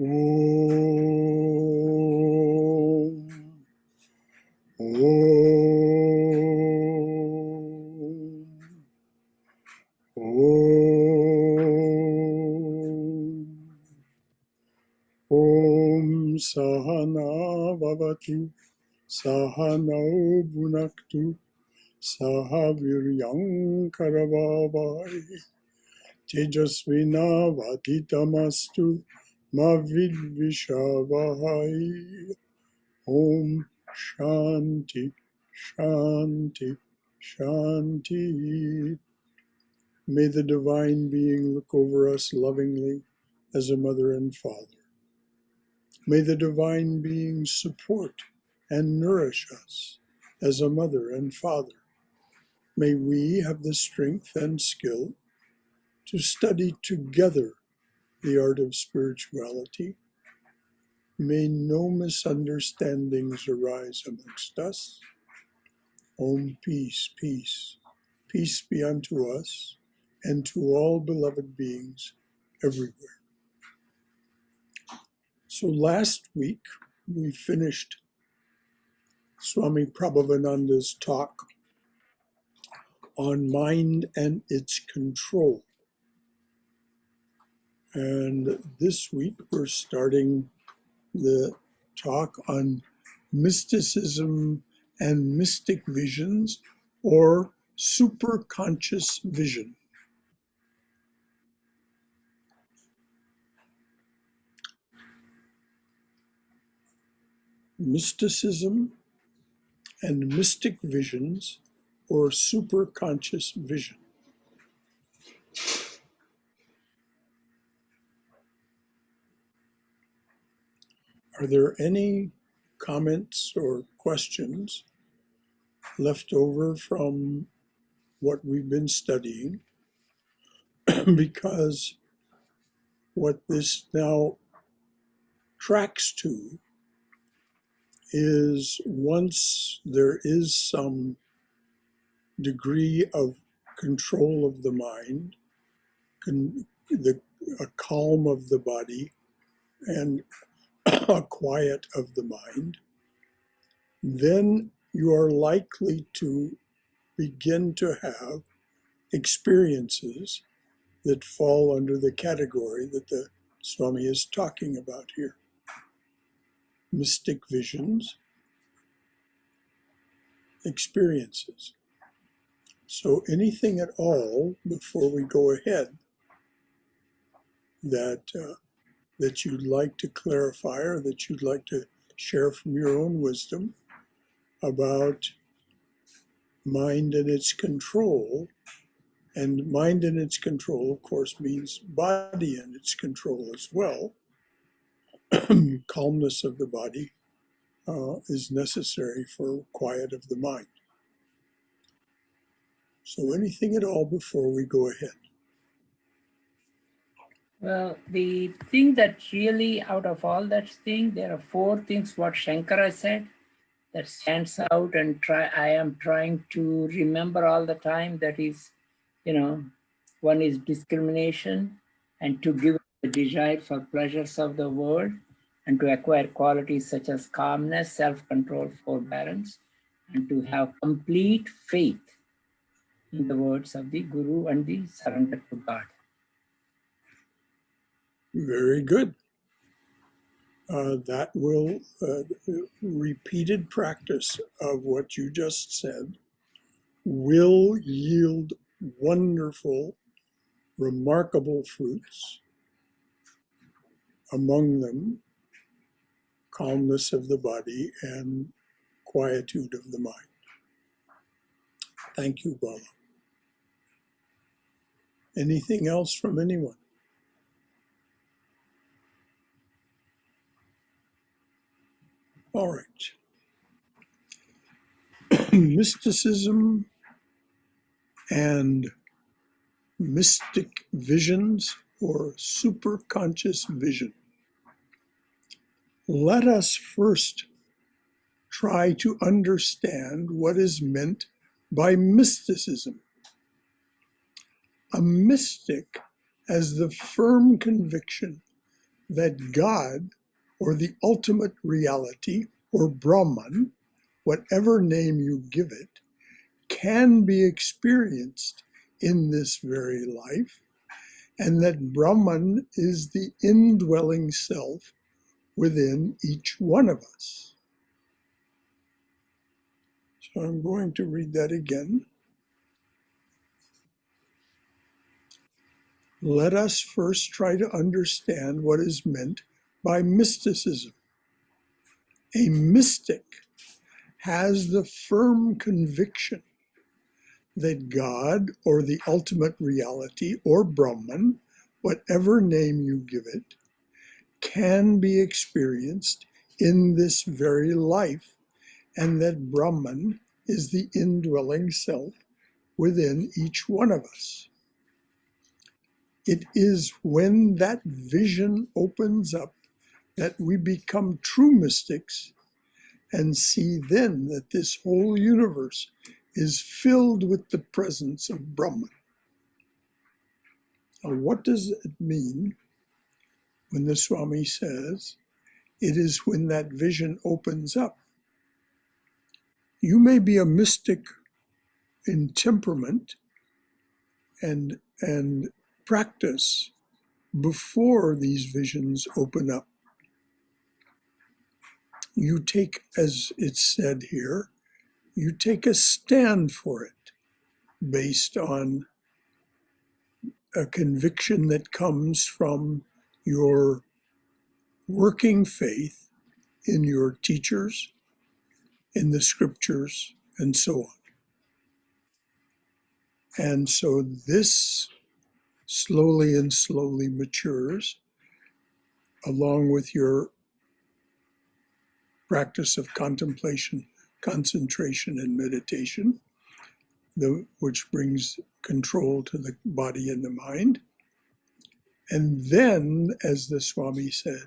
Om. Om. Om. Om Sahana Vavatu Sahano Bhunaktu Sahaviryam Karavavai Tejasvina Vaditamastu Mavidvishavahai. Om Shanti Shanti Shanti. May the Divine Being look over us lovingly as a mother and father. May the Divine Being support and nourish us as a mother and father. May we have the strength and skill to study together the art of spirituality. May no misunderstandings arise amongst us. Om, peace, peace. Peace be unto us and to all beloved beings everywhere. So last week we finished Swami Prabhavananda's talk on mind and its control. And this week we're starting the talk on mysticism and mystic visions, or superconscious vision. Mysticism and mystic visions, or superconscious vision. Are there any comments or questions left over from what we've been studying? Because what this now tracks to is, once there is some degree of control of the mind, a calm of the body, and a quiet of the mind, then you are likely to begin to have experiences that fall under the category that the Swami is talking about here. Mystic visions, experiences. So anything at all, before we go ahead, that you'd like to clarify, or that you'd like to share from your own wisdom about mind and its control. And mind and its control, of course, means body and its control as well. Calmness of the body is necessary for quiet of the mind. So anything at all before we go ahead? Well, the thing that really, out of all that thing, there are four things what Shankara said that stands out, and I am trying to remember all the time. That is, one is discrimination, and to give the desire for pleasures of the world, and to acquire qualities such as calmness, self-control, forbearance, and to have complete faith in the words of the Guru and the surrender to God. Very good. That will, repeated practice of what you just said will yield wonderful, remarkable fruits. Among them, calmness of the body and quietude of the mind. Thank you, Bala. Anything else from anyone? All right. Mysticism and mystic visions, or superconscious vision. Let us first try to understand what is meant by mysticism. A mystic has the firm conviction that God, or the ultimate reality, or Brahman, whatever name you give it, can be experienced in this very life, and that Brahman is the indwelling self within each one of us. So I'm going to read that again. Let us first try to understand what is meant by mysticism. A mystic has the firm conviction that God, or the ultimate reality, or Brahman, whatever name you give it, can be experienced in this very life, and that Brahman is the indwelling self within each one of us. It is when that vision opens up that we become true mystics and see then that this whole universe is filled with the presence of Brahman. Now, what does it mean when the Swami says, it is when that vision opens up? You may be a mystic in temperament and practice before these visions open up. You take, as it's said here, you take a stand for it based on a conviction that comes from your working faith in your teachers, in the scriptures, and so on. And so this slowly and slowly matures along with your practice of contemplation, concentration, and meditation, which brings control to the body and the mind. And then, as the Swami said,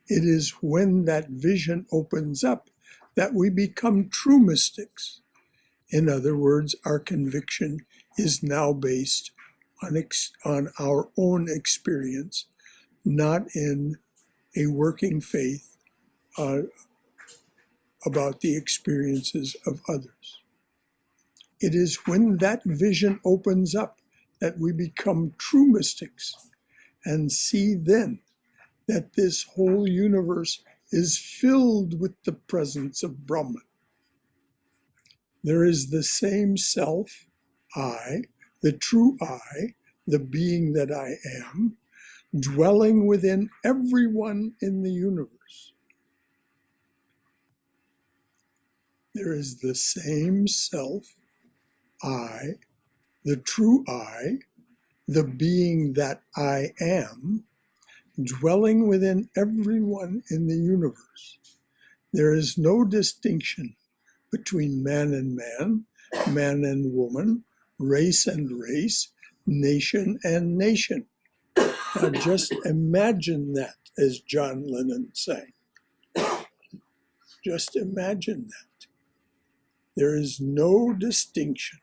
it is when that vision opens up that we become true mystics. In other words, our conviction is now based on our own experience, not in a working faith about the experiences of others. It is when that vision opens up that we become true mystics and see then that this whole universe is filled with the presence of Brahman. There is the same self, I, the true I, the being that I am, dwelling within everyone in the universe. There is the same self, I, the true I, the being that I am, dwelling within everyone in the universe. There is no distinction between man and man and woman, race and race, nation and nation. Now just imagine that, as John Lennon sang. Just imagine that. There is no distinction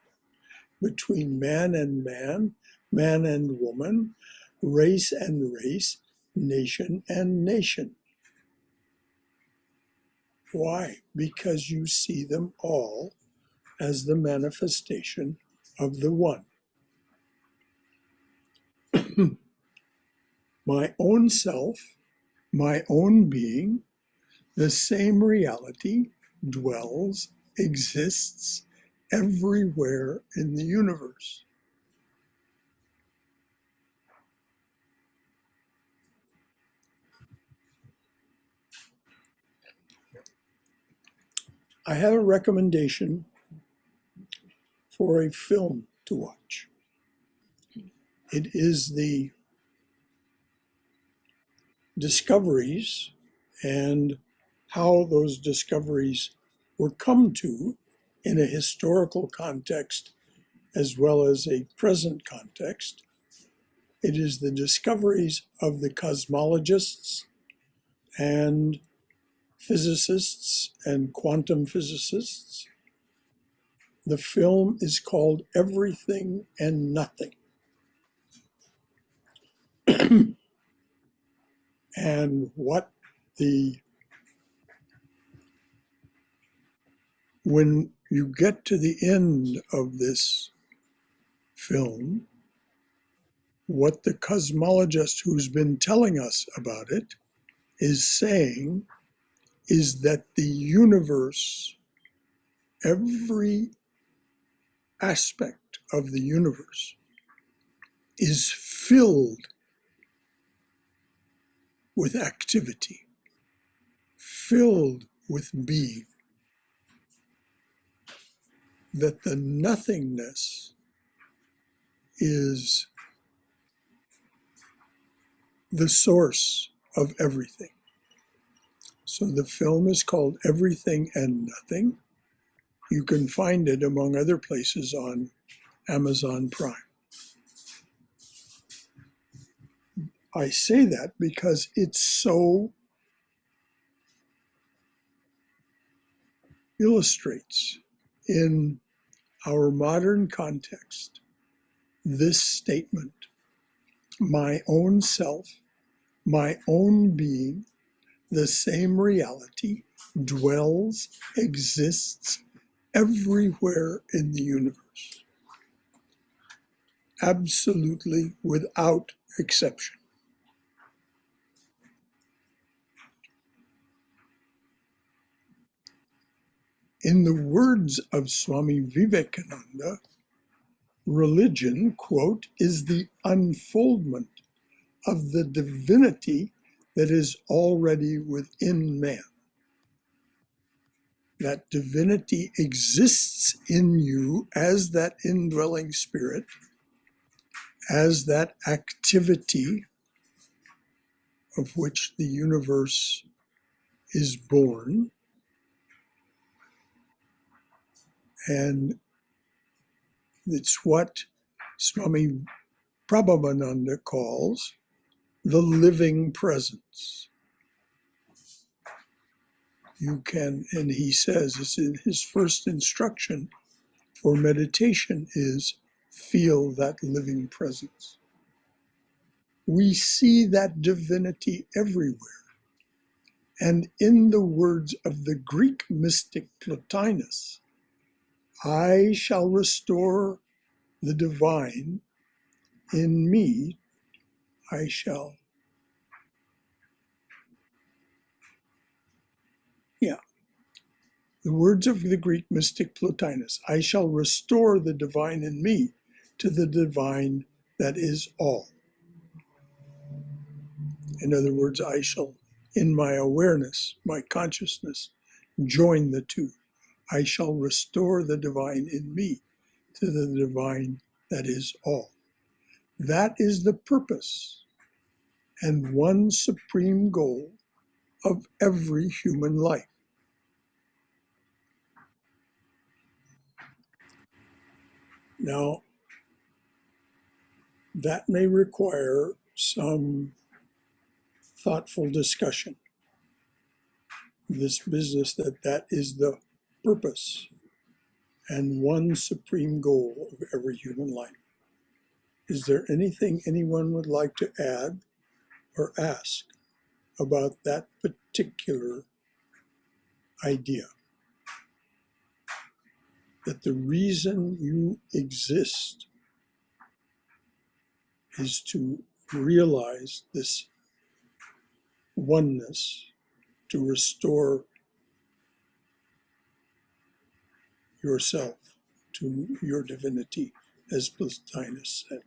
between man and man and woman, race and race, nation and nation. Why? Because you see them all as the manifestation of the one. My own self, my own being, the same reality dwells, exists everywhere in the universe. I have a recommendation for a film to watch. It is the discoveries and how those discoveries were come to in a historical context as well as a present context. It is the discoveries of the cosmologists and physicists and quantum physicists. The film is called Everything and Nothing. And when you get to the end of this film, what the cosmologist who's been telling us about it is saying is that the universe, every aspect of the universe, is filled with activity, filled with being, that the nothingness is the source of everything. So the film is called Everything and Nothing. You can find it, among other places, on Amazon Prime. I say that because it so illustrates in our modern context this statement: my own self, my own being, the same reality dwells, exists everywhere in the universe, absolutely without exception. In the words of Swami Vivekananda, religion, quote, is the unfoldment of the divinity that is already within man. That divinity exists in you as that indwelling spirit, as that activity of which the universe is born. And it's what Swami Prabhavananda calls the living presence. You can, and he says, it's in his first instruction for meditation is feel that living presence. We see that divinity everywhere. And in the words of the Greek mystic Plotinus, I shall restore the divine in me, I shall. Yeah, the words of the Greek mystic Plotinus, I shall restore the divine in me to the divine that is all. In other words, I shall, in my awareness, my consciousness, join the two. I shall restore the divine in me to the divine that is all. That is the purpose and one supreme goal of every human life. Now, that may require some thoughtful discussion. This business that is the purpose and one supreme goal of every human life. Is there anything anyone would like to add or ask about that particular idea? That the reason you exist is to realize this oneness, to restore yourself to your divinity, as Plotinus said.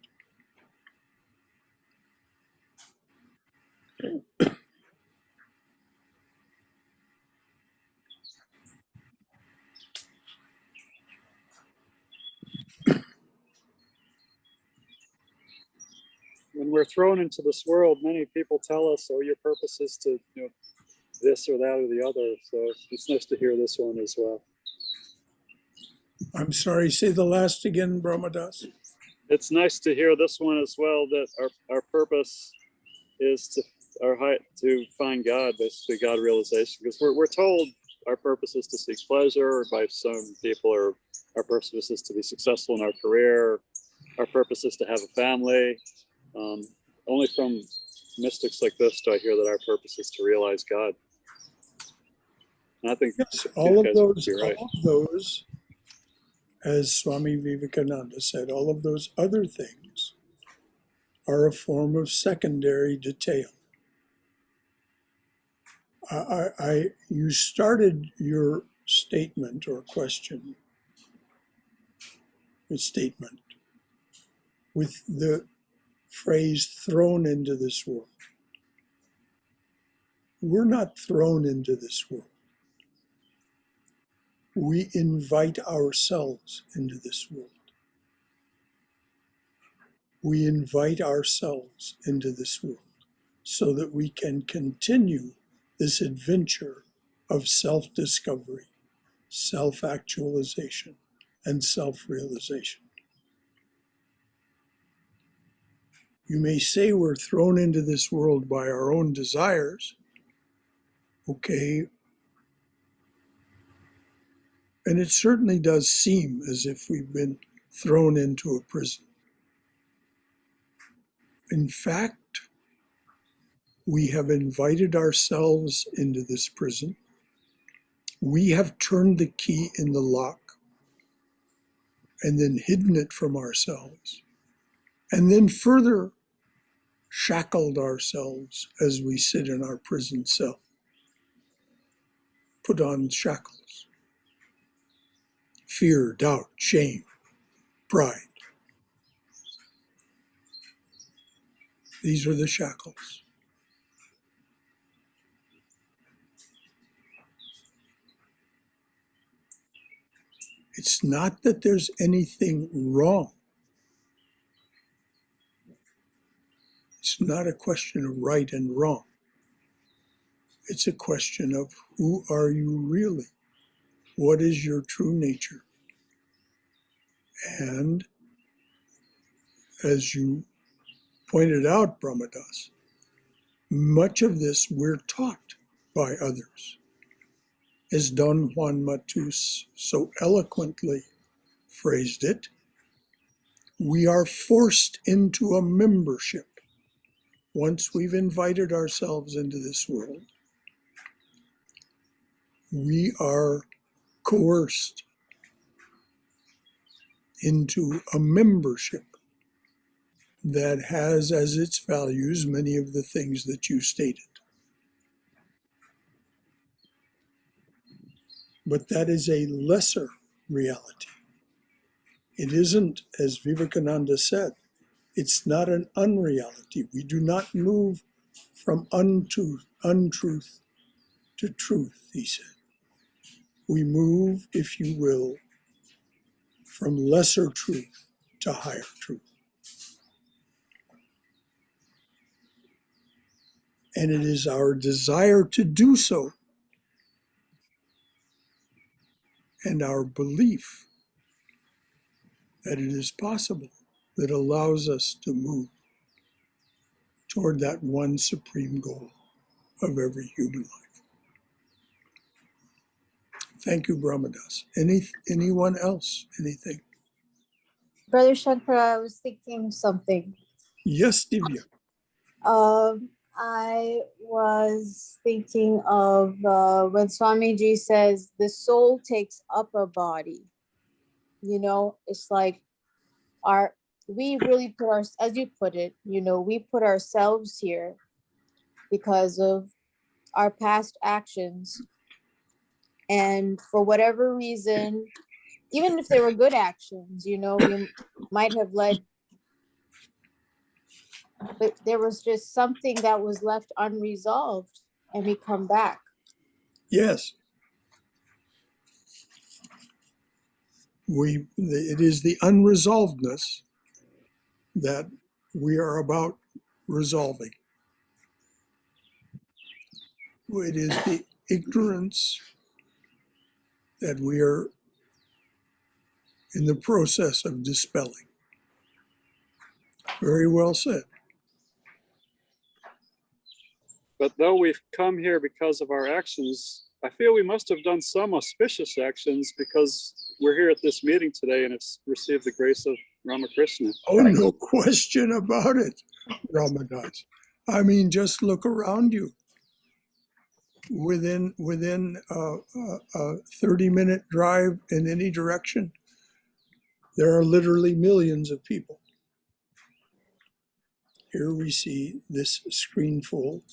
When we're thrown into this world, many people tell us, "Oh, your purpose is to, this or that or the other." So it's nice to hear this one as well. I'm sorry, say the last again, Brahmadas. It's nice to hear this one as well. That our purpose is to find God, basically God realization. Because we're told our purpose is to seek pleasure, or by some people, or our purpose is to be successful in our career. Our purpose is to have a family. Only from mystics like this do I hear that our purpose is to realize God. And I think Yes, you all of guys those, would be right. all of those, as Swami Vivekananda said, all of those other things are a form of secondary detail. You started your statement or question, a statement, with the phrase thrown into this world. We're not thrown into this world. We invite ourselves into this world. We invite ourselves into this world so that we can continue this adventure of self-discovery, self-actualization, and self-realization. You may say we're thrown into this world by our own desires, okay, and it certainly does seem as if we've been thrown into a prison. In fact, we have invited ourselves into this prison. We have turned the key in the lock and then hidden it from ourselves, and then further shackled ourselves as we sit in our prison cell, put on shackles. Fear, doubt, shame, pride. These are the shackles. It's not that there's anything wrong. It's not a question of right and wrong. It's a question of who are you really? What is your true nature? And as you pointed out, Brahmadas, much of this we're taught by others. As Don Juan Matus so eloquently phrased it, we are forced into a membership. Once we've invited ourselves into this world, we are coerced into a membership that has as its values many of the things that you stated. But that is a lesser reality. It isn't, as Vivekananda said, it's not an unreality. We do not move from untruth to truth, he said. We move, if you will, from lesser truth to higher truth. And it is our desire to do so and our belief that it is possible that allows us to move toward that one supreme goal of every human life. Thank you, Brahmadas. Anyone else? Anything? Brother Shankara, I was thinking something. Yes, Divya. I was thinking of when Swamiji says the soul takes up a body. You know, it's like we really put as you put it, you know, we put ourselves here because of our past actions. And for whatever reason, even if they were good actions, you know, we might have led, but there was just something that was left unresolved and we come back. Yes. It is the unresolvedness that we are about resolving. It is the ignorance that we are in the process of dispelling. Very well said. But though we've come here because of our actions, I feel we must have done some auspicious actions because we're here at this meeting today and it's received the grace of Ramakrishna. Oh, no question about it, Ramadas. I mean, just look around you. Within a 30-minute drive in any direction, there are literally millions of people. Here we see this screen full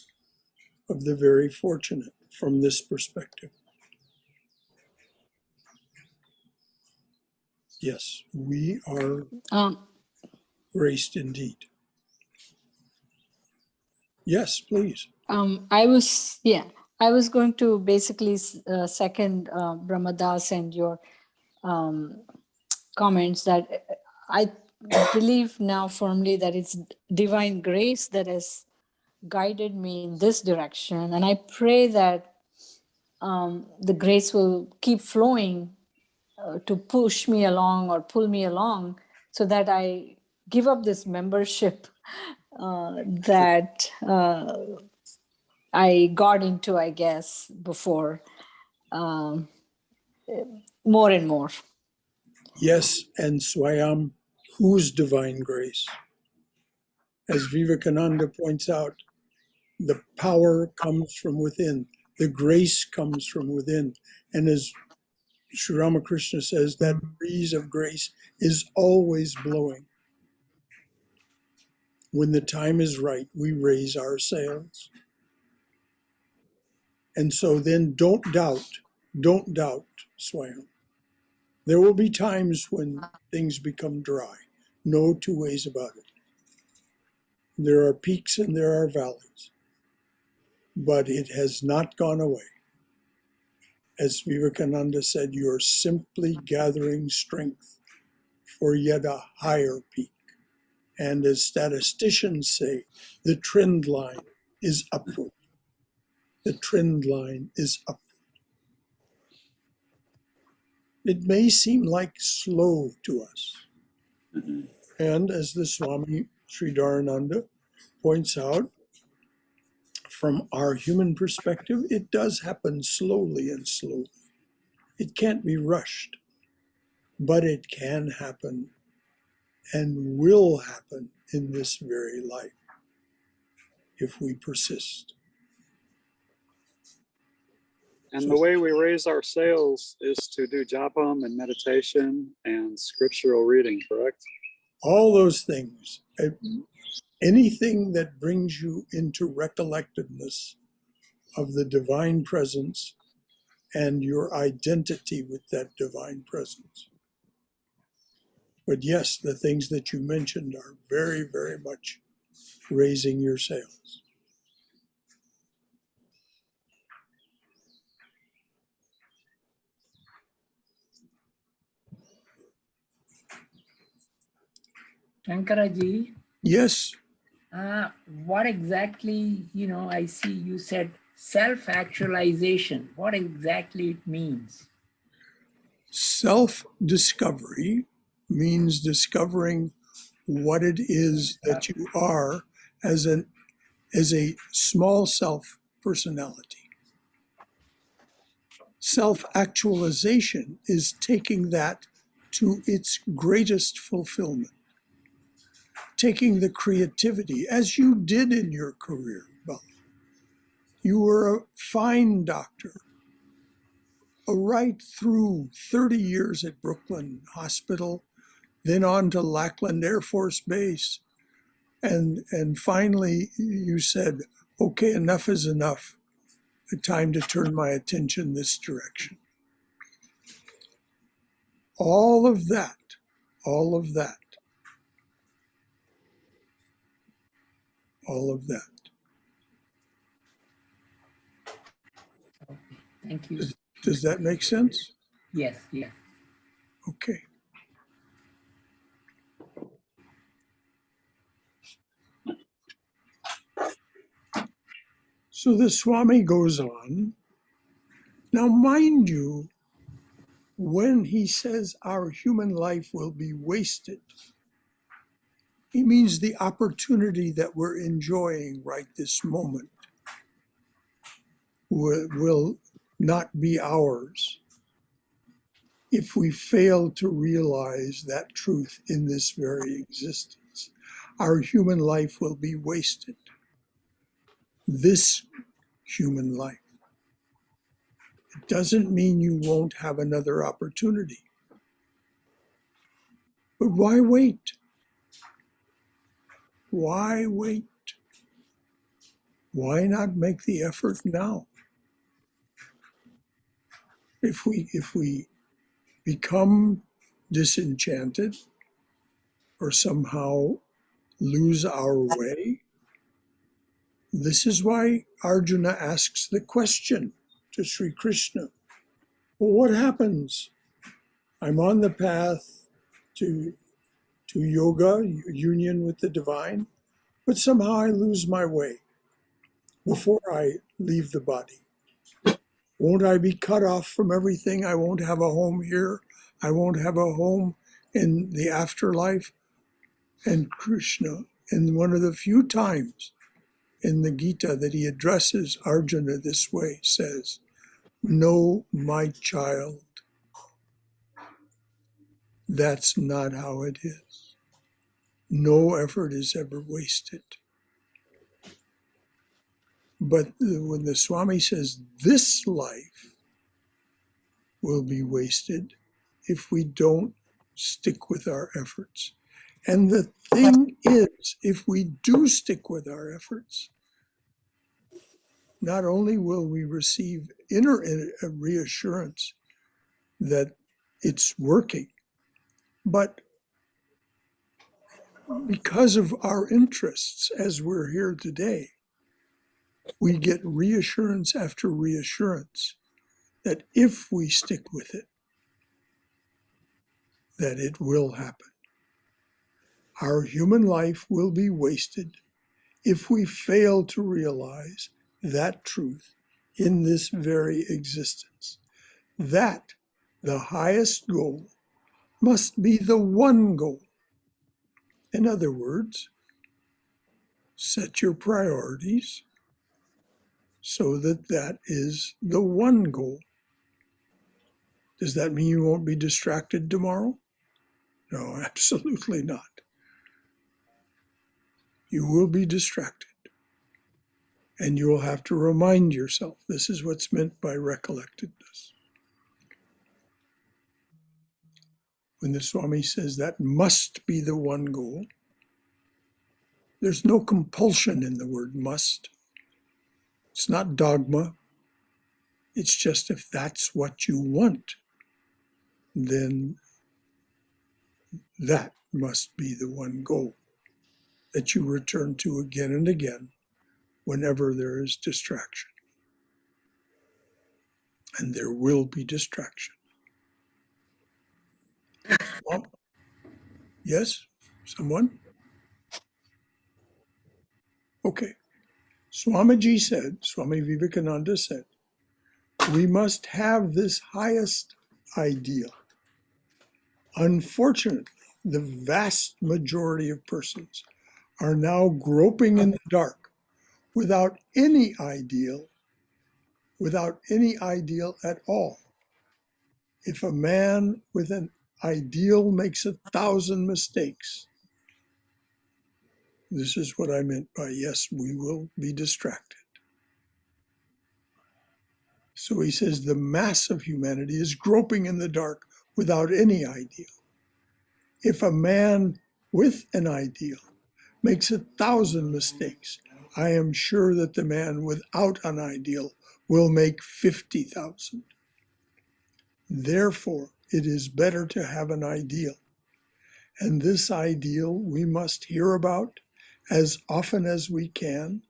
of the very fortunate from this perspective. Yes, we are graced indeed. Yes, please. I was going to basically second Brahmadas and your comments that I believe now firmly that it's divine grace that has guided me in this direction. And I pray that the grace will keep flowing to push me along or pull me along so that I give up this membership that I got into, I guess, before more and more. Yes, and Swayam, whose divine grace? As Vivekananda points out, the power comes from within, the grace comes from within. And as Sri Ramakrishna says, that breeze of grace is always blowing. When the time is right, we raise our sails. And so then don't doubt, Swayam. There will be times when things become dry. No two ways about it. There are peaks and there are valleys. But it has not gone away. As Vivekananda said, you're simply gathering strength for yet a higher peak. And as statisticians say, the trend line is upward. The trend line is upward. It may seem like slow to us. And as the Swami Sri Dharananda points out, from our human perspective, it does happen slowly and slowly. It can't be rushed, but it can happen and will happen in this very life if we persist. And the way we raise our sails is to do japam and meditation and scriptural reading, correct? All those things, anything that brings you into recollectedness of the divine presence and your identity with that divine presence. But yes, the things that you mentioned are very, very much raising your sails. Shankaraji, Yes, what exactly, I see you said self-actualization. What exactly it means? self-discovery means discovering what it is that you are as a small self personality. Self-actualization is taking that to its greatest fulfillment. Taking the creativity, as you did in your career, Bali. You were a fine doctor, right through 30 years at Brooklyn Hospital, then on to Lackland Air Force Base. And finally you said, okay, enough is enough. Time to turn my attention this direction. All of that, all of that, all of that. Thank you. Does that make sense? Yes. Okay. So the Swami goes on. Now, mind you, when he says our human life will be wasted, he means the opportunity that we're enjoying right this moment will not be ours if we fail to realize that truth in this very existence. Our human life will be wasted. this human life. It doesn't mean you won't have another opportunity. But why wait? Why wait? Why not make the effort now? If we become disenchanted or somehow lose our way, this is why Arjuna asks the question to Sri Krishna. Well, what happens? I'm on the path to yoga, union with the divine, but somehow I lose my way before I leave the body. Won't I be cut off from everything? I won't have a home here. I won't have a home in the afterlife. And Krishna, in one of the few times in the Gita that he addresses Arjuna this way, says, "No, my child, that's not how it is. No effort is ever wasted." But when the Swami says this life will be wasted if we don't stick with our efforts. And the thing is, if we do stick with our efforts, not only will we receive inner reassurance that it's working, but because of our interests as we're here today, we get reassurance after reassurance that if we stick with it, that it will happen. Our human life will be wasted if we fail to realize that truth in this very existence. That, the highest goal, must be the one goal. In other words, set your priorities so that that is the one goal. Does that mean you won't be distracted tomorrow? No, absolutely not. You will be distracted. And you will have to remind yourself, this is what's meant by recollectedness. When the Swami says that must be the one goal, there's no compulsion in the word must. It's not dogma. It's just if that's what you want, then that must be the one goal that you return to again and again whenever there is distraction. And there will be distraction. Well, yes? Someone? Okay. Swamiji said, Swami Vivekananda said, we must have this highest ideal. Unfortunately, the vast majority of persons are now groping in the dark without any ideal at all. If a man with an ideal makes 1,000 mistakes, this is what I meant by, yes, we will be distracted. So he says the mass of humanity is groping in the dark without any ideal. If a man with an ideal makes 1,000 mistakes, I am sure that the man without an ideal will make 50,000. Therefore, it is better to have an ideal. And this ideal we must hear about as often as we can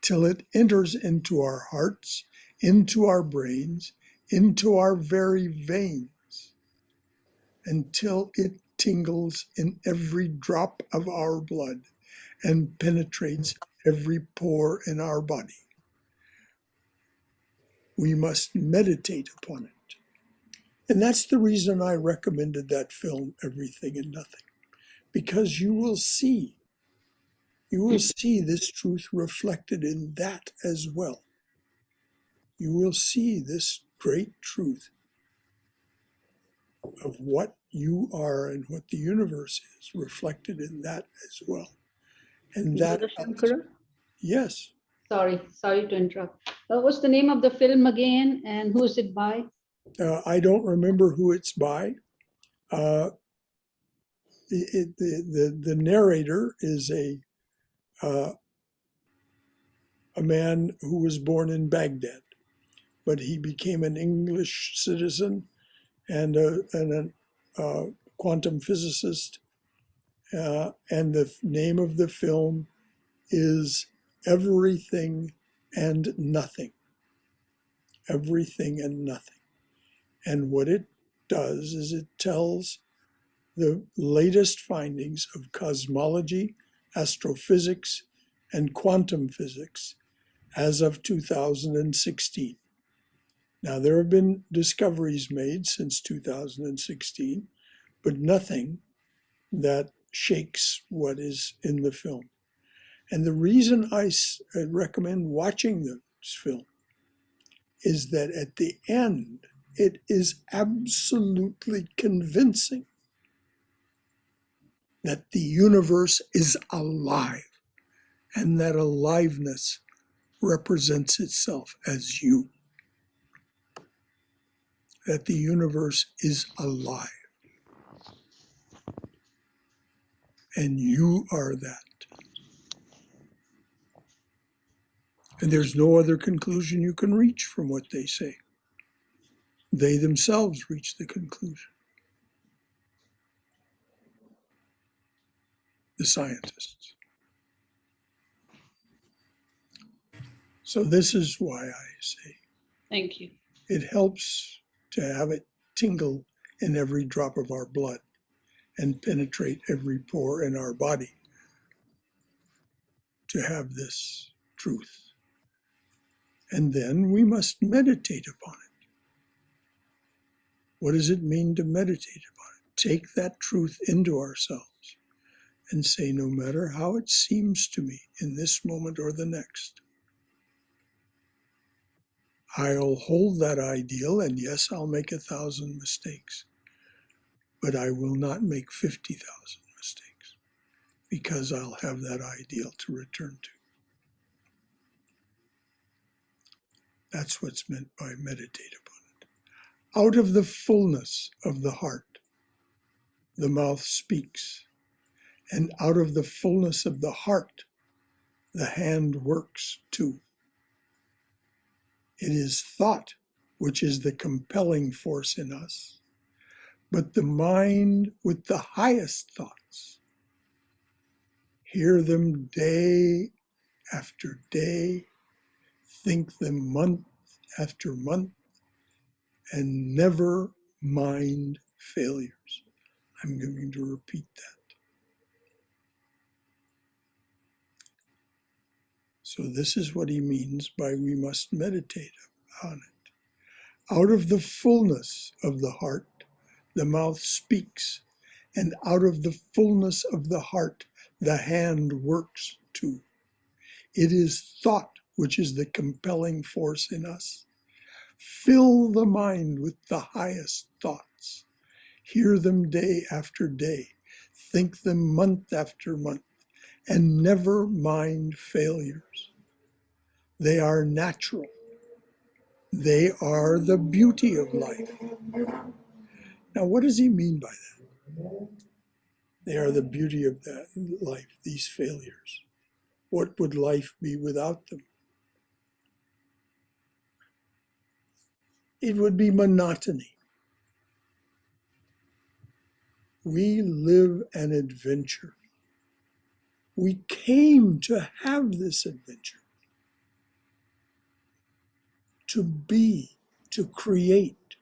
till it enters into our hearts, into our brains, into our very veins, until it tingles in every drop of our blood and penetrates every pore in our body. We must meditate upon it. And that's the reason I recommended that film, Everything and Nothing, because you will see this truth reflected in that as well. You will see this great truth of what you are and what the universe is reflected in that as well. And that, Shankara? yes, Sorry to interrupt. What's the name of the film again, and who is it by? I don't remember who it's by. Uh, the narrator is uh, a man who was born in Baghdad, but he became an English citizen and a quantum physicist. And the name of the film is Everything and Nothing. Everything and Nothing. And what it does is it tells the latest findings of cosmology, astrophysics, and quantum physics as of 2016. Now, there have been discoveries made since 2016, but nothing that shakes what is in the film. And the reason I recommend watching this film is that at the end, it is absolutely convincing that the universe is alive and that aliveness represents itself as you, that the universe is alive and you are that. And there's no other conclusion you can reach from what they say. They themselves reach the conclusion. The scientists. So this is why I say Thank you. it helps to have it tingle in every drop of our blood and penetrate every pore in our body to have this truth. And then we must meditate upon it. What does it mean to meditate upon it? Take that truth into ourselves and say, no matter how it seems to me in this moment or the next, I'll hold that ideal, and yes, I'll make 1,000 mistakes, but I will not make 50,000 mistakes because I'll have that ideal to return to. That's what's meant by meditate upon it. Out of the fullness of the heart, the mouth speaks, and out of the fullness of the heart, the hand works too. It is thought which is the compelling force in us, but the mind with the highest thoughts, hear them day after day, think them month after month, and never mind failures. I'm going to repeat that. So this is what he means by we must meditate on it. Out of the fullness of the heart, the mouth speaks, and out of the fullness of the heart, the hand works too. It is thought which is the compelling force in us. Fill the mind with the highest thoughts. Hear them day after day. Think them month after month, and never mind failures. They are natural. They are the beauty of life. Now, what does he mean by that? They are the beauty of that life, these failures. What would life be without them? It would be monotony. We live an adventure. We came to have this adventure, to be, to create,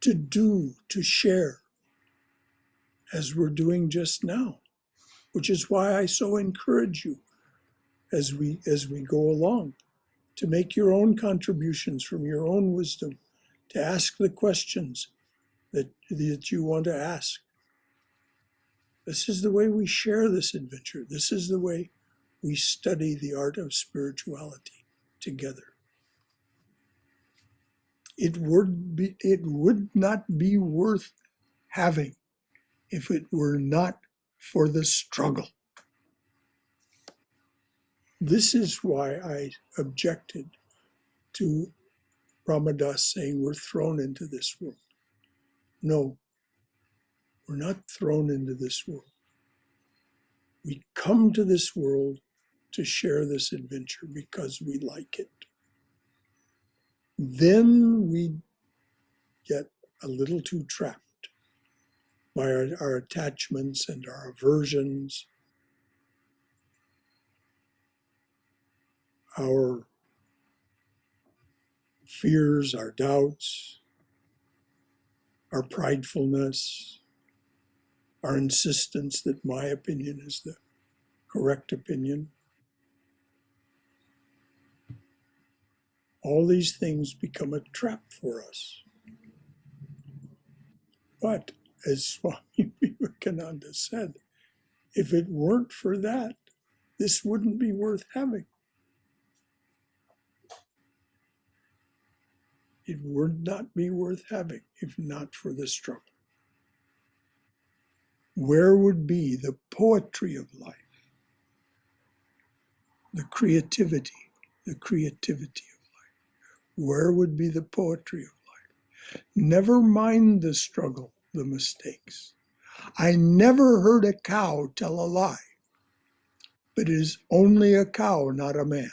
to do, to share, as we're doing just now, which is why I so encourage you as we go along to make your own contributions from your own wisdom, to ask the questions that you want to ask. This is the way we share this adventure. This is the way we study the art of spirituality together. It would not be worth having if it were not for the struggle. This is why I objected to Ramadas saying we're thrown into this world. No, we're not thrown into this world. We come to this world to share this adventure because we like it. Then we get a little too trapped by our attachments and our aversions, our fears, our doubts, our pridefulness, our insistence that my opinion is the correct opinion. All these things become a trap for us. But as Swami Vivekananda said, if it weren't for that, this wouldn't be worth having. It would not be worth having if not for the struggle. Where would be the poetry of life, the creativity of life? Where would be the poetry of life? Never mind the struggle, the mistakes. I never heard a cow tell a lie, but it is only a cow, not a man.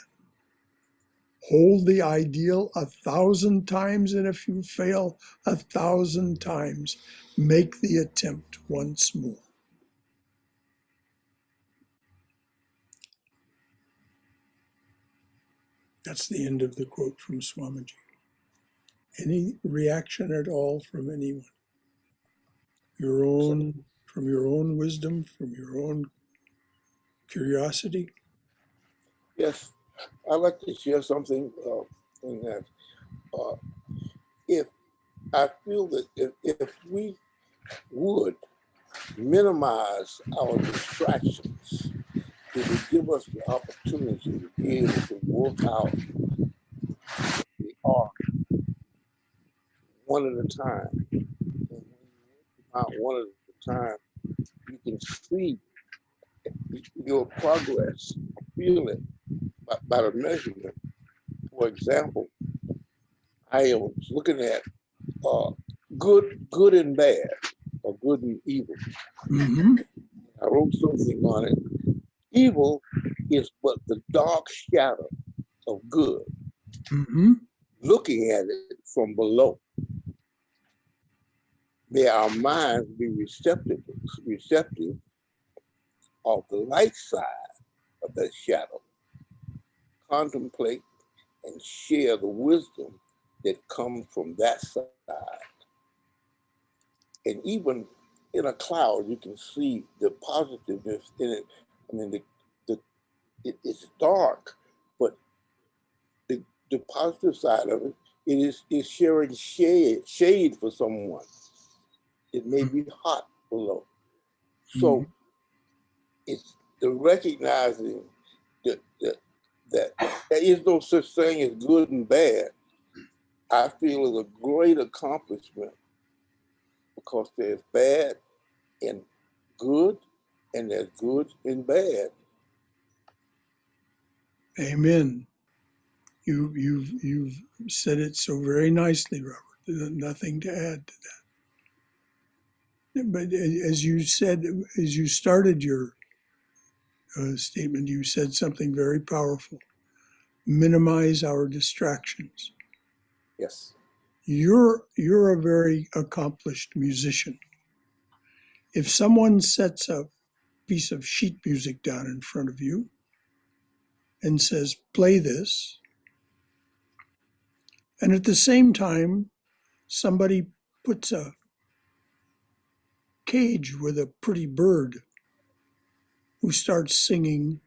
Hold the ideal 1,000 times, and if you fail 1,000 times, make the attempt once more. That's the end of the quote from Swamiji. Any reaction at all from anyone? From your own wisdom, from your own curiosity? Yes, I'd like to share something in that. If I feel that if we would minimize our distractions, it would give us the opportunity to be able to work out the art one at a time. And when you work out one at a time, you can see your progress, feel it by the measurement. For example, I was looking at good and bad, or good and evil. Mm-hmm. I wrote something on it. Evil is but the dark shadow of good, Mm-hmm. looking at it from below. May our minds be receptive of the light side of that shadow. Contemplate and share the wisdom that comes from that side. And even in a cloud, you can see the positiveness in it. I mean, it's dark, but the positive side of it, is sharing shade for someone. It may be hot below. So it's the recognizing that there is no such thing as good and bad, I feel is a great accomplishment, because there's bad and good, and there's good and bad. Amen. You've said it so very nicely, Robert. There's nothing to add to that. But as you said, as you started your statement, you said something very powerful. Minimize our distractions. Yes. You're a very accomplished musician. If someone sets a piece of sheet music down in front of you and says, play this, and at the same time, somebody puts a cage with a pretty bird who starts singing,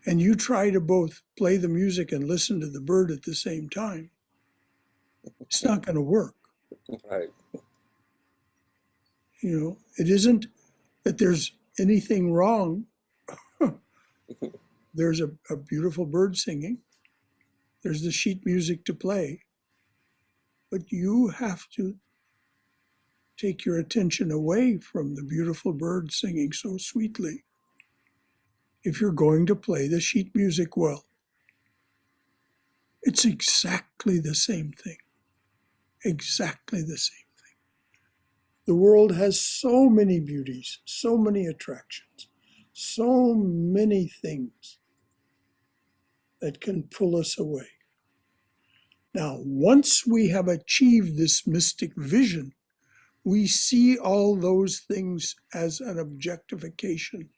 and you try to both play the music and listen to the bird at the same time, it's not going to work. Right. You know, it isn't that there's anything wrong. There's a beautiful bird singing. There's the sheet music to play. But you have to take your attention away from the beautiful bird singing so sweetly if you're going to play the sheet music well. It's exactly the same thing. Exactly the same thing. The world has so many beauties, so many attractions, so many things that can pull us away. Now, once we have achieved this mystic vision, we see all those things as an objectification,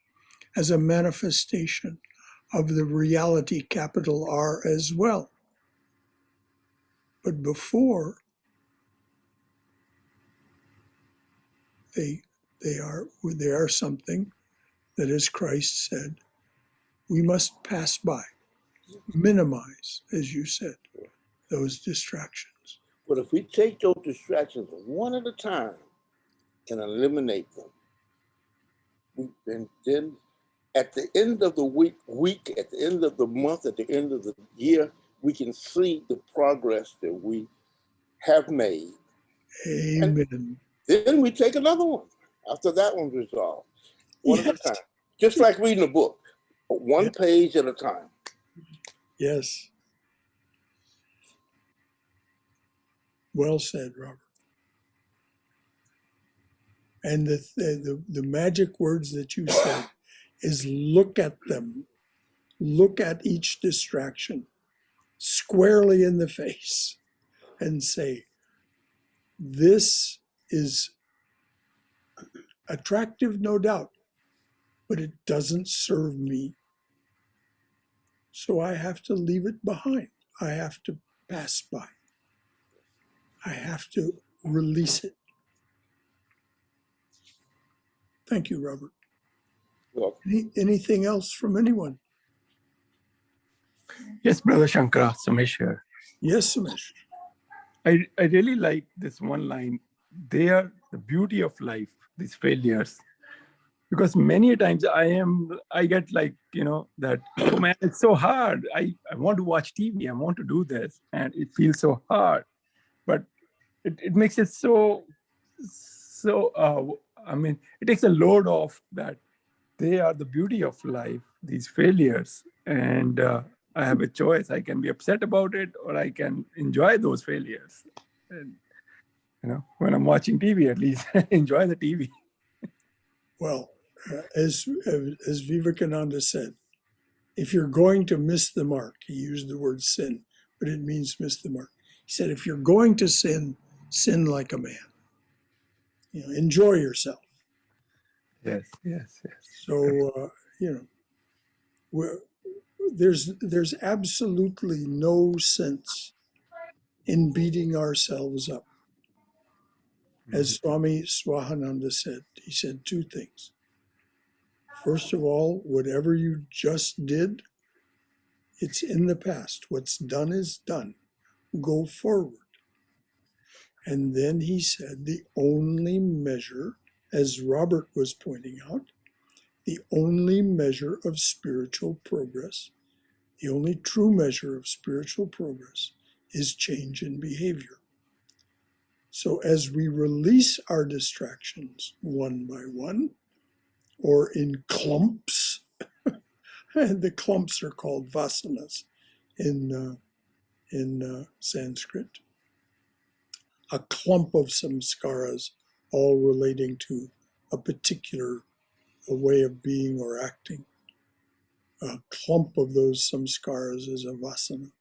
as a manifestation of the reality, capital R, as well. But before, they are something that, as Christ said, we must pass by, minimize, as you said, those distractions. But if we take those distractions one at a time and eliminate them, then at the end of the week, at the end of the month, at the end of the year, we can see the progress that we have made. Amen. And then we take another one after that one's resolved, one at a time. Just like reading a book, one page at a time. Yes. Well said, Robert. And the magic words that you said is look at them. Look at each distraction squarely in the face and say, this is attractive, no doubt, but it doesn't serve me. So I have to leave it behind. I have to pass by. I have to release it. Thank you, Robert. Anything else from anyone? Yes, Brother Shankara, Sumesh here. Yes, Sumesh. I really like this one line. They are the beauty of life, these failures. Because many times I get like, that, oh man, it's so hard. I want to watch TV. I want to do this. And it feels so hard. But it makes it so, it takes a load off that they are the beauty of life, these failures. And I have a choice. I can be upset about it or I can enjoy those failures. And, when I'm watching TV, at least enjoy the TV. Well, as Vivekananda said, if you're going to miss the mark, he used the word sin, but it means miss the mark. He said, if you're going to sin, sin like a man. Enjoy yourself. Yes. So, there's absolutely no sense in beating ourselves up. As Swami Swahananda said, he said two things. First of all, whatever you just did, it's in the past. What's done is done. Go forward. And then he said the only measure, as Robert was pointing out, the only measure of spiritual progress, the only true measure of spiritual progress is change in behavior. So as we release our distractions one by one, or in clumps, and the clumps are called vasanas in Sanskrit, a clump of samskaras, all relating to a particular way of being or acting. A clump of those samskaras is a vasana.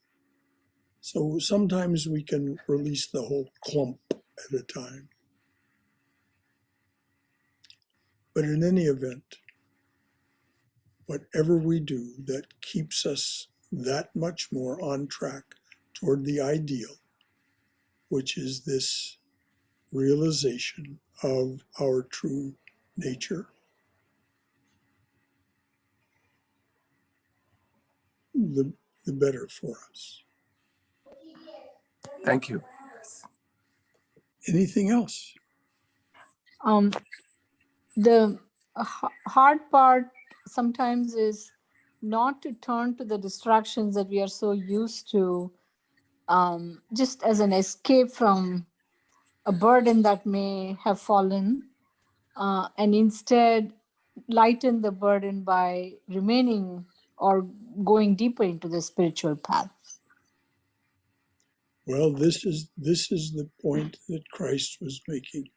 So sometimes we can release the whole clump at a time. But in any event, whatever we do that keeps us that much more on track toward the ideal, which is this realization of our true nature, the better for us. Thank you. Anything else? The hard part sometimes is not to turn to the distractions that we are so used to, just as an escape from a burden that may have fallen, and instead lighten the burden by remaining or going deeper into the spiritual path? Well, this is the point that Christ was making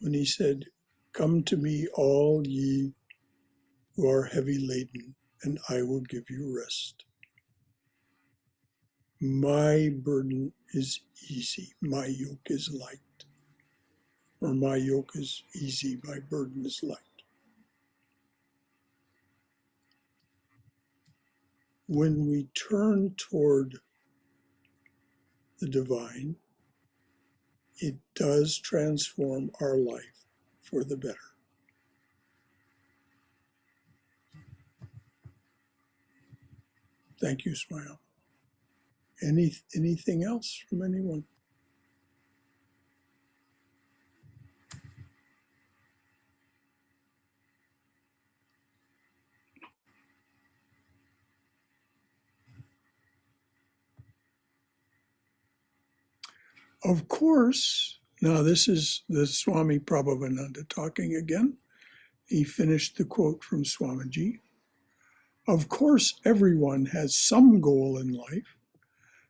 when he said, "Come to me, all ye who are heavy laden, and I will give you rest. My burden is easy, my yoke is light." Or my yoke is easy, my burden is light. When we turn toward the divine, it does transform our life for the better. Thank you, Smile. Anything else from anyone? Of course, now this is the Swami Prabhavananda talking again. He finished the quote from Swamiji. Of course, everyone has some goal in life.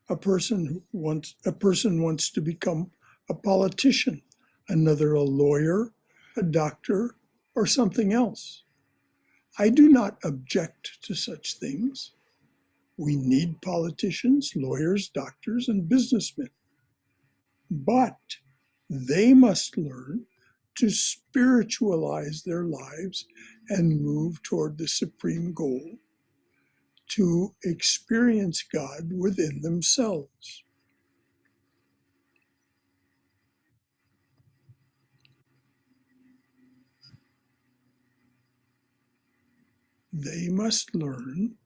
A person wants to become a politician, another a lawyer, a doctor, or something else. I do not object to such things. We need politicians, lawyers, doctors, and businessmen. But they must learn to spiritualize their lives and move toward the supreme goal, to experience God within themselves. They must learn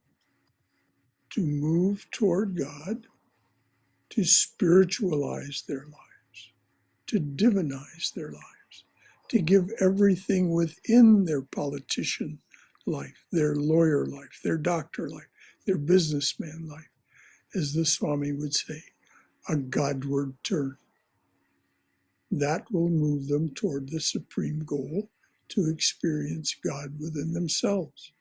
to move toward God, to spiritualize their lives, to divinize their lives, to give everything within their politician life, their lawyer life, their doctor life, their businessman life, as the Swami would say, a Godward turn. That will move them toward the supreme goal, to experience God within themselves.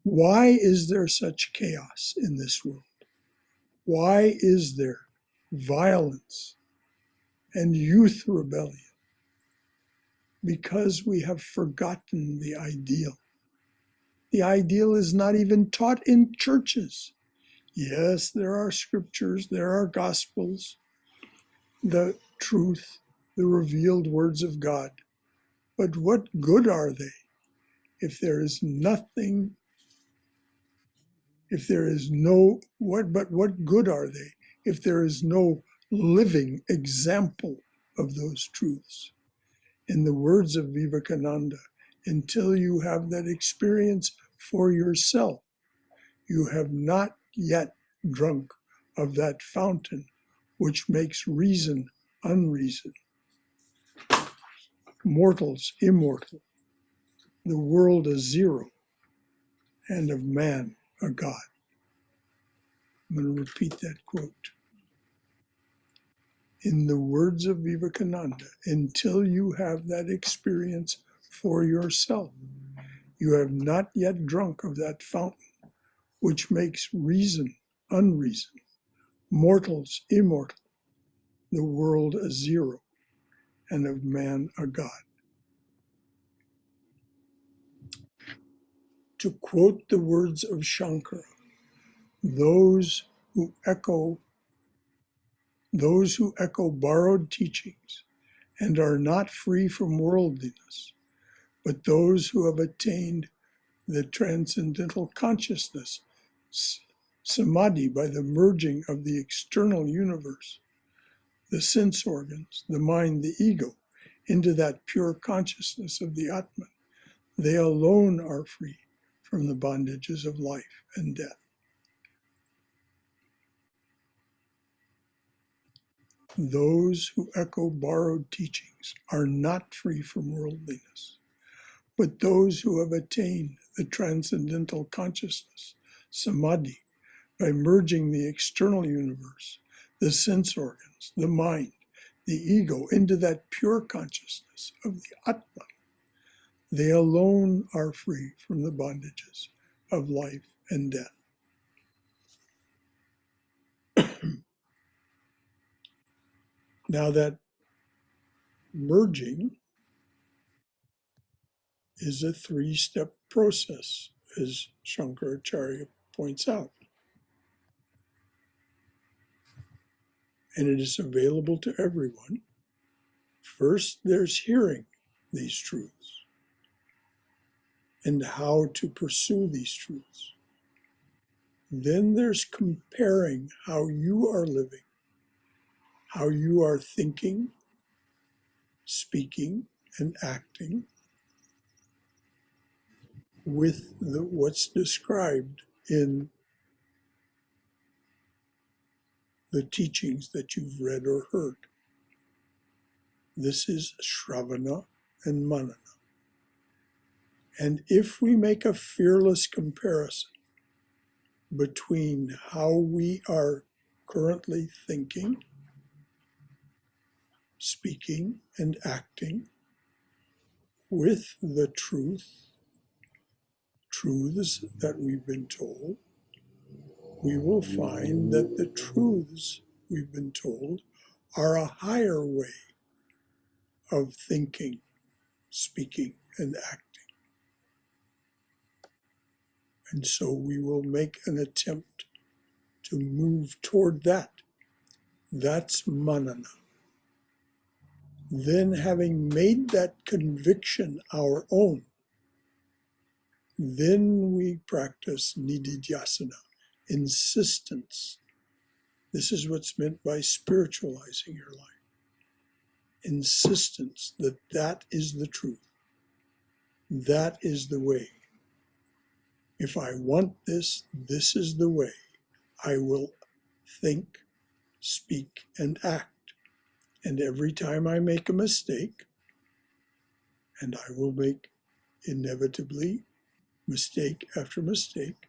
Why is there such chaos in this world? Why is there violence and youth rebellion? Because we have forgotten the ideal. The ideal is not even taught in churches. Yes, there are scriptures, there are gospels, the truth, the revealed words of God. But what good are they if there is nothing, if there is no, what good are they if there is no living example of those truths? In the words of Vivekananda, until you have that experience for yourself, you have not yet drunk of that fountain which makes reason unreason, mortals immortal, the world a zero, and of man a God. I'm going to repeat that quote. In the words of Vivekananda, until you have that experience for yourself, you have not yet drunk of that fountain which makes reason unreason, mortals immortal, the world a zero, and of man a God. To quote the words of Shankara, those who echo borrowed teachings and are not free from worldliness, but those who have attained the transcendental consciousness, samadhi, by the merging of the external universe, the sense organs, the mind, the ego, into that pure consciousness of the Atman. They alone are free from the bondages of life and death. Those who echo borrowed teachings are not free from worldliness, but those who have attained the transcendental consciousness, samadhi, by merging the external universe, the sense organs, the mind, the ego, into that pure consciousness of the Atman. They alone are free from the bondages of life and death. Now that merging is a three-step process, as Shankaracharya points out. And it is available to everyone. First, there's hearing these truths and how to pursue these truths. Then there's comparing how you are living, how you are thinking, speaking, and acting with what's described in the teachings that you've read or heard. This is Shravana and Manana. And if we make a fearless comparison between how we are currently thinking, speaking, and acting with the truths that we've been told, we will find that the truths we've been told are a higher way of thinking, speaking, and acting. And so we will make an attempt to move toward that. That's manana. Then, having made that conviction our own, then we practice nididhyasana, insistence. This is what's meant by spiritualizing your life. Insistence that that is the truth. That is the way. If I want this, this is the way. I will think, speak, and act. And every time I make a mistake, and I will make inevitably mistake after mistake,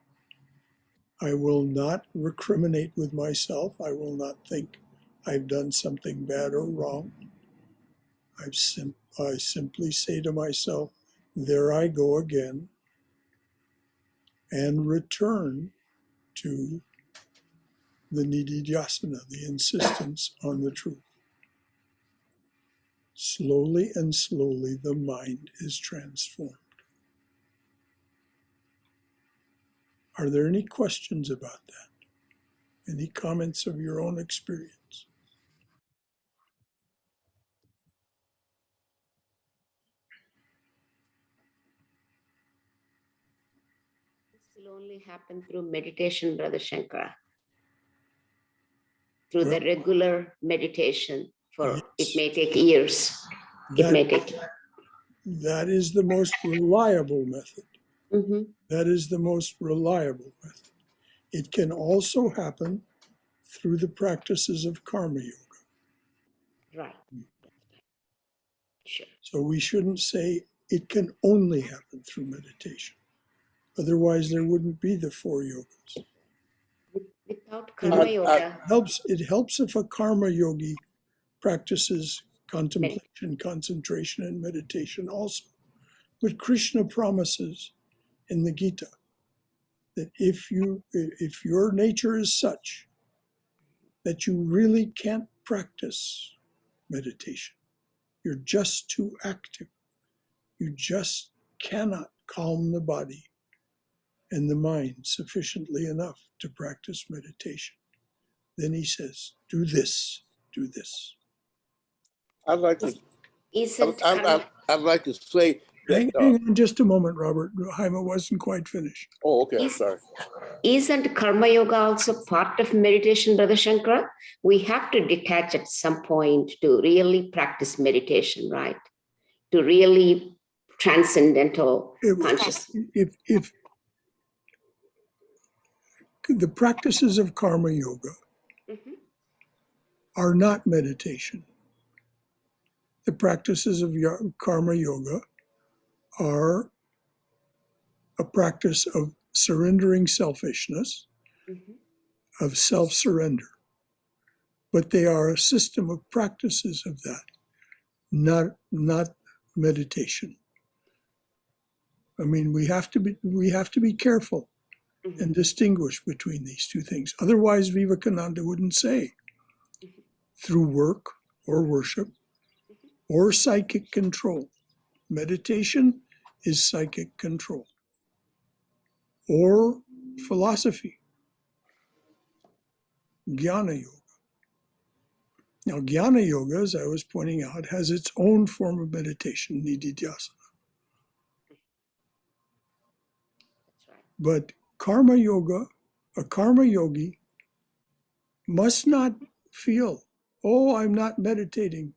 I will not recriminate with myself. I will not think I've done something bad or wrong. I simply say to myself, there I go again, and return to the nididhyasana, the insistence on the truth. Slowly and slowly, the mind is transformed. Are there any questions about that? Any comments of your own experience? This will only happen through meditation, Brother Shankara. Through the regular meditation Yes. it may take years. That is the most reliable method. Mm-hmm. That is the most reliable method. It can also happen through the practices of karma yoga. Right. Sure. So we shouldn't say it can only happen through meditation. Otherwise, there wouldn't be the four yogas. Without karma yoga. It helps if a karma yogi practices contemplation, concentration, and meditation also. But Krishna promises in the Gita that if your nature is such that you really can't practice meditation, you're just too active, you just cannot calm the body and the mind sufficiently enough to practice meditation, then he says, do this, do this. I'd like to say that, Hang on just a moment, Robert. Jaime wasn't quite finished. Oh, okay, sorry. Isn't karma yoga also part of meditation, Brother Shankara? We have to detach at some point to really practice meditation, right? To really transcendental consciousness. If the practices of karma yoga are not meditation, the practices of karma yoga are a practice of surrendering selfishness, of self-surrender. But they are a system of practices of that, not meditation. I mean, we have to be careful Mhm. and distinguish between these two things. Otherwise, Vivekananda wouldn't say through work or worship or psychic control. Meditation is psychic control. Or philosophy, Jnana Yoga. Now, Jnana Yoga, as I was pointing out, has its own form of meditation, Nididhyasana. That's right. But Karma Yoga, a Karma Yogi must not feel, oh, I'm not meditating,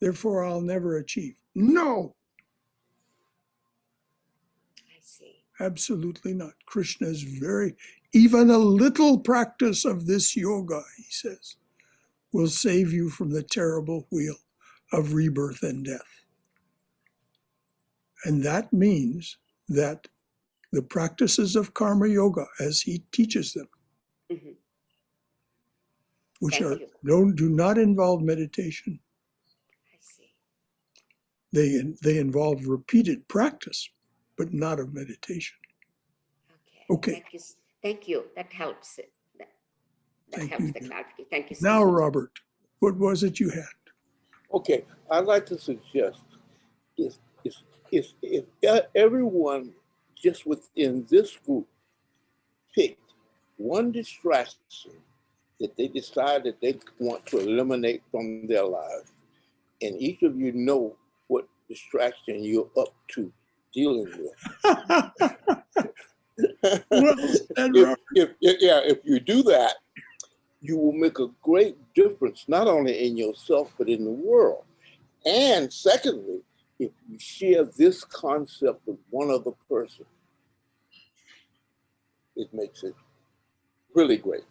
therefore I'll never achieve. No, I see. absolutely not. Krishna is even a little practice of this yoga, he says, will save you from the terrible wheel of rebirth and death. And that means that the practices of karma yoga, as he teaches them, Mhm. which Thank you. do not involve meditation, I see. they involve repeated practice, but not of meditation. Okay. Okay, Thank you. That helps. That thank helps you. the clarity. Thank you so Now, much. Robert, what was it you had? Okay, I'd like to suggest if everyone just within this group picked one distraction that they decide that they want to eliminate from their lives, and each of you know what distraction you're up to dealing with. Well said, Robert. If you do that, you will make a great difference, not only in yourself, but in the world. And secondly, if you share this concept with one other person, it makes it really great.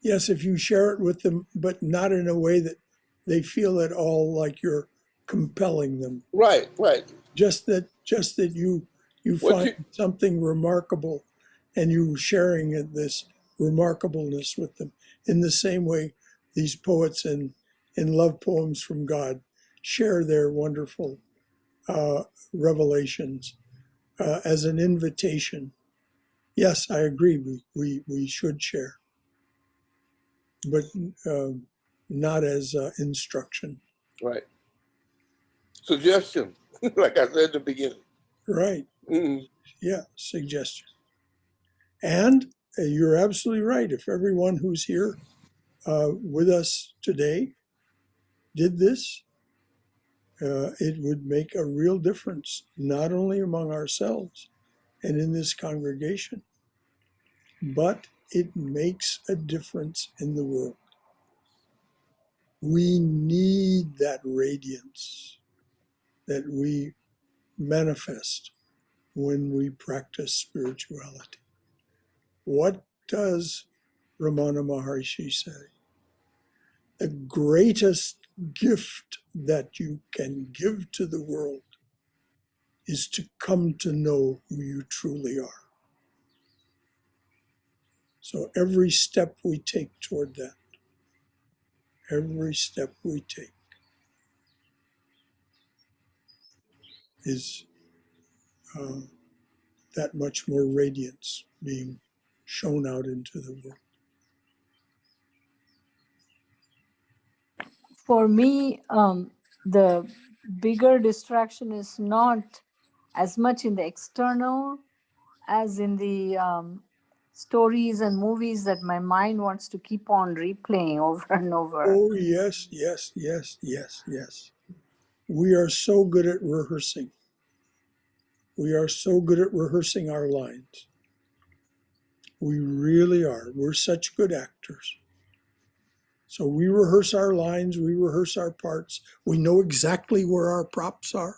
Yes, if you share it with them, but not in a way that they feel at all like you're compelling them. Right. Just that you find something remarkable and you sharing this remarkableness with them in the same way these poets in love poems from God share their wonderful revelations as an invitation. Yes, I agree. We should share, but not as instruction. Right. Suggestion, like I said at the beginning. Right. Mm-hmm. Yeah, suggestion. And you're absolutely right. If everyone who's here with us today did this, it would make a real difference, not only among ourselves and in this congregation, but it makes a difference in the world. We need that radiance that we manifest when we practice spirituality. What does Ramana Maharshi say? The greatest gift that you can give to the world is to come to know who you truly are. So every step we take toward that, every step we take is that much more radiance being shown out into the world. For me, the bigger distraction is not as much in the external as in the stories and movies that my mind wants to keep on replaying over and over. Oh, yes. We are so good at rehearsing. We are so good at rehearsing our lines. We really are. We're such good actors. So we rehearse our lines, we rehearse our parts. We know exactly where our props are.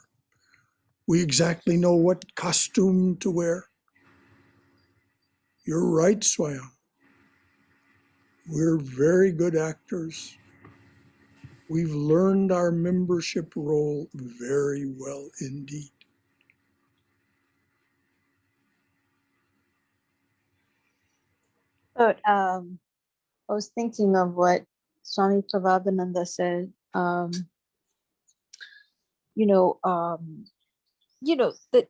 We exactly know what costume to wear. You're right, Swami. We're very good actors. We've learned our membership role very well indeed. But I was thinking of what Swami Prabhavananda said. You know that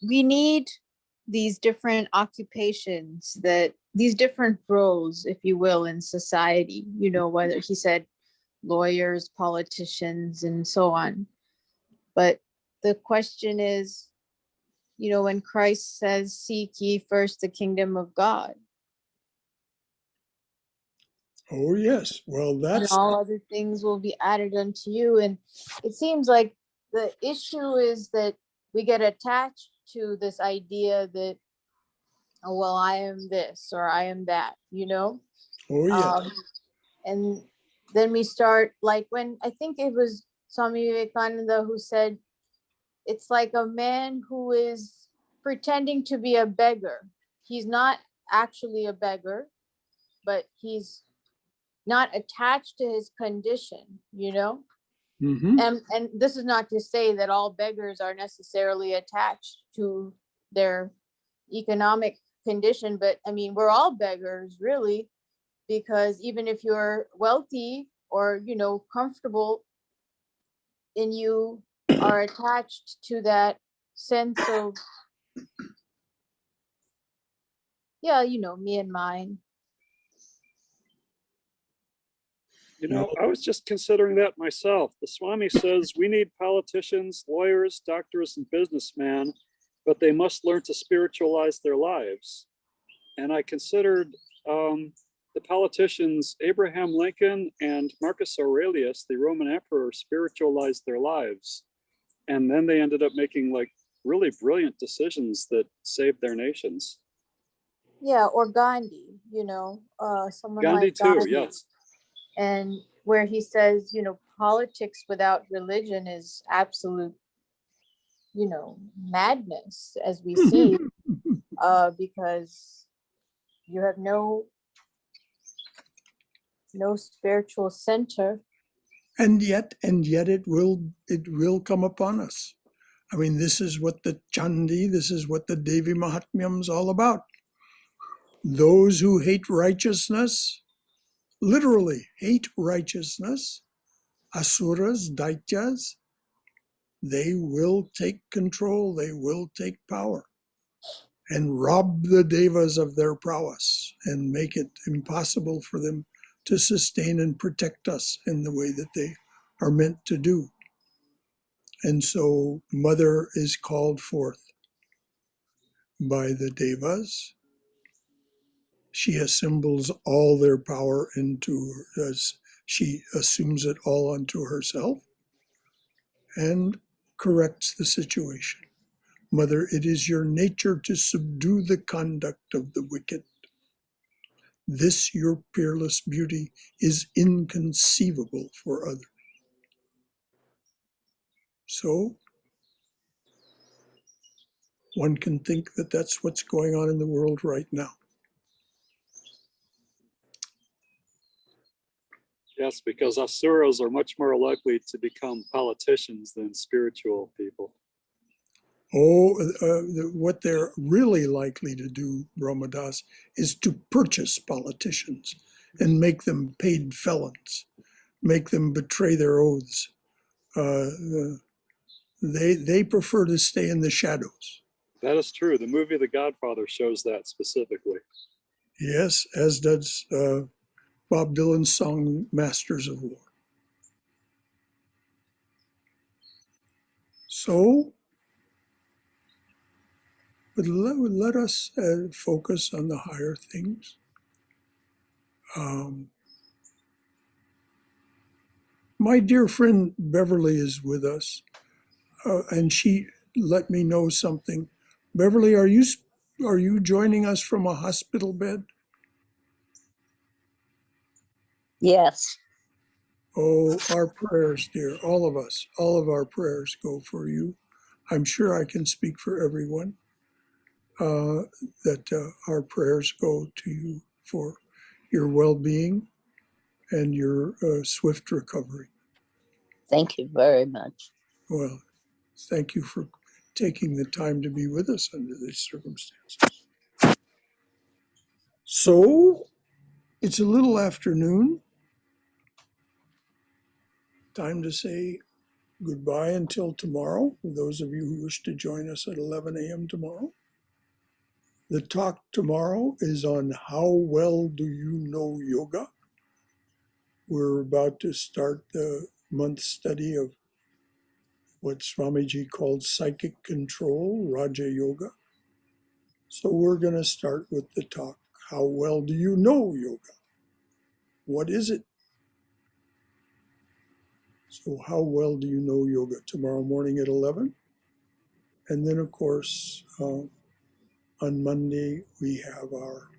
we need these different occupations, that these different roles, if you will, in society, you know, whether he said lawyers, politicians, and so on. But the question is, you know, when Christ says, seek ye first the kingdom of God, Oh, yes. Well, and that's, all other things will be added unto you. And it seems like the issue is that we get attached to this idea that, oh, well, I am this or I am that, you know? oh, yes. And then we start, like, when I think it was Swami Vivekananda who said, it's like a man who is pretending to be a beggar. He's not actually a beggar, but he's not attached to his condition, you know? Mm-hmm. And this is not to say that all beggars are necessarily attached to their economic condition, but I mean, we're all beggars, really, because even if you're wealthy or, you know, comfortable, and you are attached to that sense of, yeah, you know, me and mine. You know, I was just considering that myself. The Swami says we need politicians, lawyers, doctors, and businessmen, but they must learn to spiritualize their lives. And I considered the politicians, Abraham Lincoln and Marcus Aurelius, the Roman emperor, spiritualized their lives. And then they ended up making like really brilliant decisions that saved their nations. Yeah, or Gandhi, you know, someone Gandhi like too, Gandhi. yes. And where he says, you know, politics without religion is absolute, you know, madness, as we see, because you have no spiritual center. And yet it will come upon us. I mean, this is what the Chandi, this is what the Devi Mahatmyam is all about. Those who hate righteousness, literally hate righteousness, asuras, daityas, they will take control, they will take power and rob the devas of their prowess and make it impossible for them to sustain and protect us in the way that they are meant to do. And so Mother is called forth by the devas. She assembles all their power into her, as she assumes it all unto herself and corrects the situation. Mother, it is your nature to subdue the conduct of the wicked. This, your peerless beauty, is inconceivable for others. So one can think that that's what's going on in the world right now. Yes, because asuras are much more likely to become politicians than spiritual people. Oh, what they're really likely to do, Brahmadas, is to purchase politicians and make them paid felons, make them betray their oaths. They prefer to stay in the shadows. That is true. The movie The Godfather shows that specifically. Yes, as does Bob Dylan's song Masters of War. So, but let us focus on the higher things. My dear friend Beverly is with us, and she let me know something. Beverly, are you joining us from a hospital bed? Yes. Oh, our prayers, dear, all of us, all of our prayers go for you. I'm sure I can speak for everyone that our prayers go to you for your well-being and your swift recovery. Thank you very much. Well, thank you for taking the time to be with us under these circumstances. So, it's a little afternoon. Time to say goodbye until tomorrow, for those of you who wish to join us at 11 a.m. tomorrow. The talk tomorrow is on how well do you know yoga? We're about to start the month study of what Swamiji called psychic control, Raja Yoga. So we're going to start with the talk. How well do you know yoga? What is it? So how well do you know yoga? Tomorrow morning at 11. And then, of course, on Monday, we have our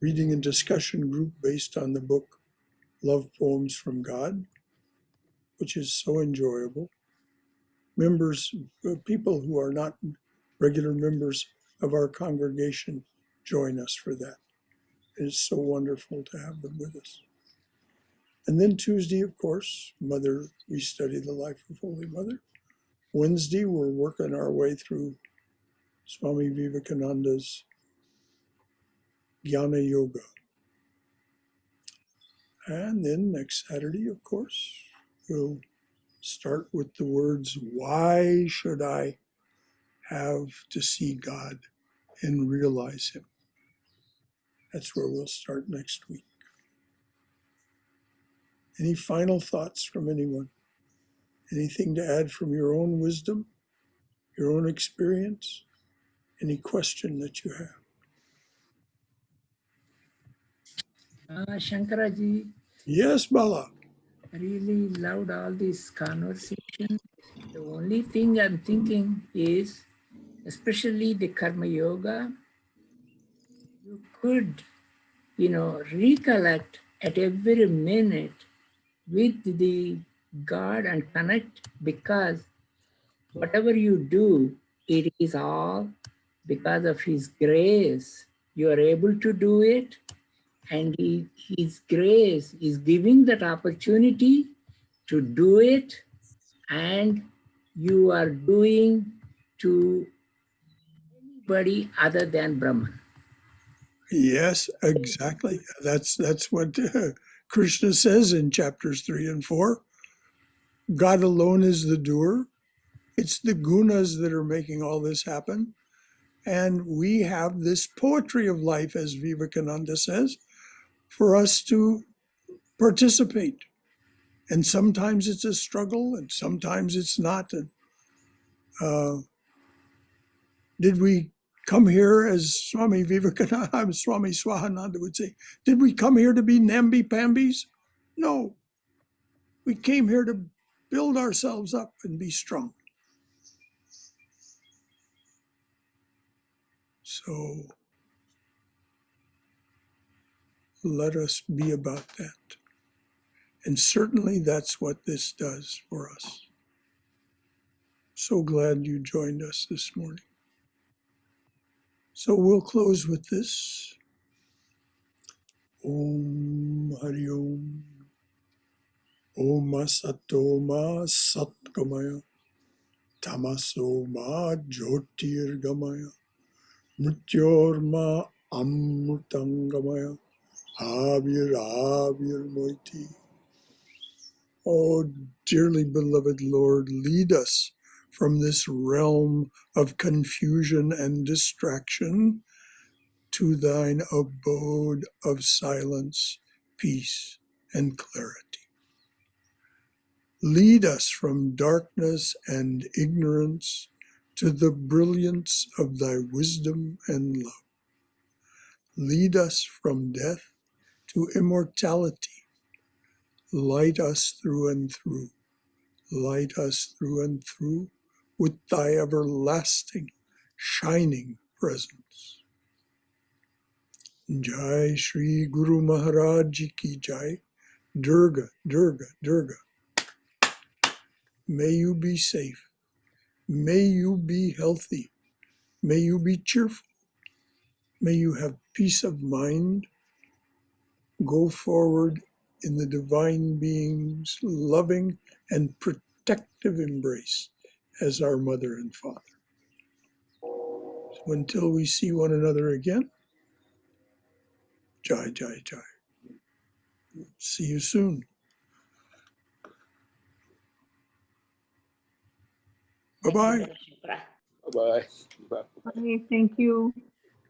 reading and discussion group based on the book Love Poems from God, which is so enjoyable. Members, people who are not regular members of our congregation join us for that. It is so wonderful to have them with us. And then Tuesday, of course, we study the life of Holy Mother. Wednesday, we're working our way through Swami Vivekananda's Jnana Yoga. And then next Saturday, of course, we'll start with the words, why should I have to see God and realize Him? That's where we'll start next week. Any final thoughts from anyone? Anything to add from your own wisdom, your own experience? Any question that you have? Shankaraji, Yes, Bala. I really loved all this conversation. The only thing I'm thinking is, especially the Karma Yoga, you could, recollect at every minute with the God and connect, because whatever you do, it is all because of His grace. You are able to do it, and His grace is giving that opportunity to do it, and you are doing to anybody other than Brahman. Yes, exactly. That's what Krishna says in chapters 3 and 4. God alone is the doer. It's the gunas that are making all this happen. And we have this poetry of life, as Vivekananda says, for us to participate. And sometimes it's a struggle and sometimes it's not. And did we come here, as Swami Vivekananda, Swami Swahananda would say, did we come here to be namby-pambies? No. We came here to build ourselves up and be strong. So let us be about that. And certainly that's what this does for us. So glad you joined us this morning. So we'll close with this. Om Hari Om. Om Sato Ma Satgamaya. Tamaso Ma Jyotirgamaya. Mrityorma Amrutangamaya. Avir Avir Moiti. Oh, dearly beloved Lord, lead us from this realm of confusion and distraction to thine abode of silence, peace, and clarity. Lead us from darkness and ignorance to the brilliance of thy wisdom and love. Lead us from death to immortality. Light us through and through. Light us through and through with thy everlasting, shining presence. Jai Shri Guru Maharaj Ki Jai. Durga, Durga, Durga. May you be safe. May you be healthy. May you be cheerful. May you have peace of mind. Go forward in the divine being's loving and protective embrace as our mother and father. So until we see one another again, Jai, Jai, Jai. See you soon. Bye-bye. Bye-bye. Bye. Okay, thank you.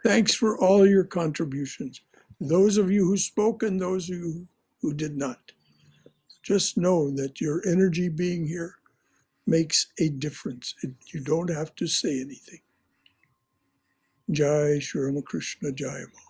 Thanks for all your contributions. Those of you who spoke and those of you who did not. Just know that your energy being here makes a difference. You don't have to say anything. Jai Shri Ramakrishna Jai Ma.